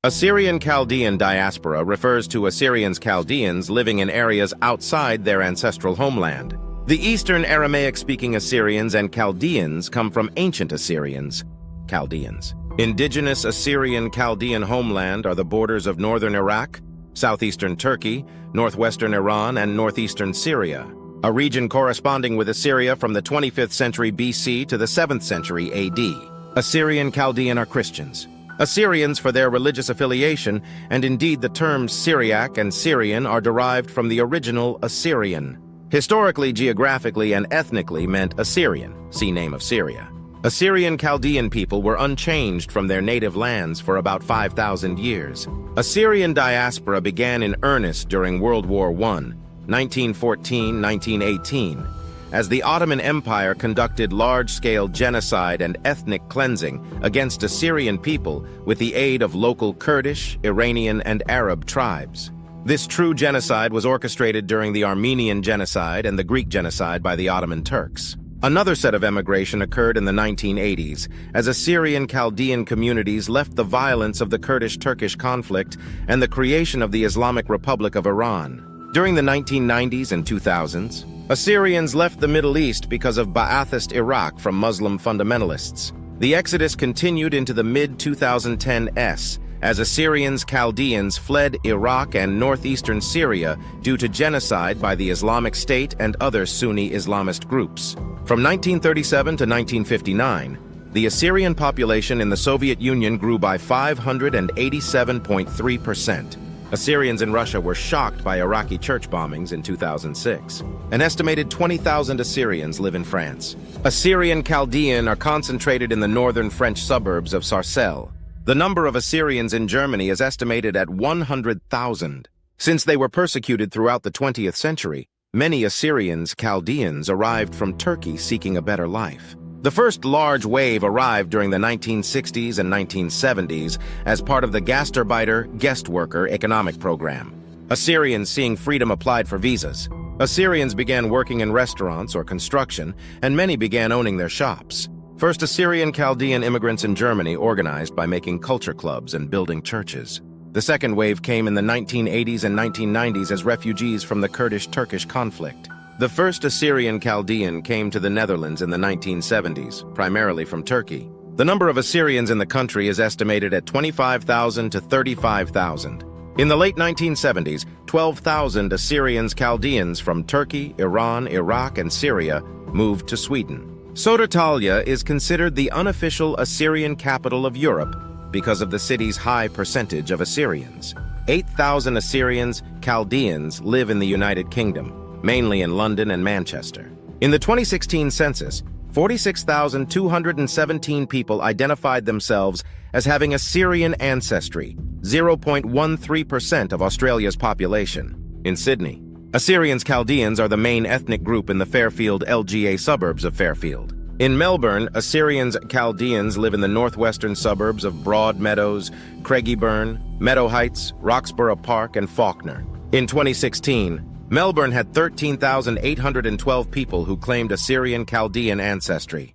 Assyrian Chaldean diaspora refers to Assyrians Chaldeans living in areas outside their ancestral homeland. The Eastern Aramaic-speaking Assyrians and Chaldeans come from ancient Assyrians, Chaldeans. Indigenous Assyrian Chaldean homeland are the borders of northern Iraq, southeastern Turkey, northwestern Iran, and northeastern Syria, a region corresponding with Assyria from the 25th century BC to the 7th century AD. Assyrian Chaldean are Christians. Assyrians for their religious affiliation, and indeed the terms Syriac and Syrian are derived from the original Assyrian. Historically, geographically, and ethnically meant Assyrian, see name of Syria. Assyrian Chaldean people were unchanged from their native lands for about 5,000 years. Assyrian diaspora began in earnest during World War I, 1914-1918, as the Ottoman Empire conducted large-scale genocide and ethnic cleansing against Assyrian people with the aid of local Kurdish, Iranian, and Arab tribes. This true genocide was orchestrated during the Armenian Genocide and the Greek Genocide by the Ottoman Turks. Another set of emigration occurred in the 1980s, as Assyrian Chaldean communities left the violence of the Kurdish-Turkish conflict and the creation of the Islamic Republic of Iran. During the 1990s and 2000s, Assyrians left the Middle East because of Ba'athist Iraq from Muslim fundamentalists. The exodus continued into the mid-2010s as Assyrians Chaldeans fled Iraq and northeastern Syria due to genocide by the Islamic State and other Sunni Islamist groups. From 1937 to 1959, the Assyrian population in the Soviet Union grew by 587.3%. Assyrians in Russia were shocked by Iraqi church bombings in 2006. An estimated 20,000 Assyrians live in France. Assyrian Chaldean are concentrated in the northern French suburbs of Sarcelles. The number of Assyrians in Germany is estimated at 100,000. Since they were persecuted throughout the 20th century, many Assyrians Chaldeans arrived from Turkey seeking a better life. The first large wave arrived during the 1960s and 1970s as part of the Gastarbeiter guest worker economic program. Assyrians seeing freedom applied for visas. Assyrians began working in restaurants or construction, and many began owning their shops. First Assyrian Chaldean immigrants in Germany organized by making culture clubs and building churches. The second wave came in the 1980s and 1990s as refugees from the Kurdish-Turkish conflict. The first Assyrian Chaldean came to the Netherlands in the 1970s, primarily from Turkey. The number of Assyrians in the country is estimated at 25,000 to 35,000. In the late 1970s, 12,000 Assyrians Chaldeans from Turkey, Iran, Iraq, and Syria moved to Sweden. Södertälje is considered the unofficial Assyrian capital of Europe because of the city's high percentage of Assyrians. 8,000 Assyrians Chaldeans live in the United Kingdom, mainly in London and Manchester. In the 2016 census, 46,217 people identified themselves as having Assyrian ancestry, 0.13% of Australia's population. In Sydney, Assyrians Chaldeans are the main ethnic group in the Fairfield LGA suburbs of Fairfield. In Melbourne, Assyrians Chaldeans live in the northwestern suburbs of Broadmeadows, Craigieburn, Meadow Heights, Roxburgh Park, and Fawkner. In 2016, Melbourne had 13,812 people who claimed Assyrian Chaldean ancestry.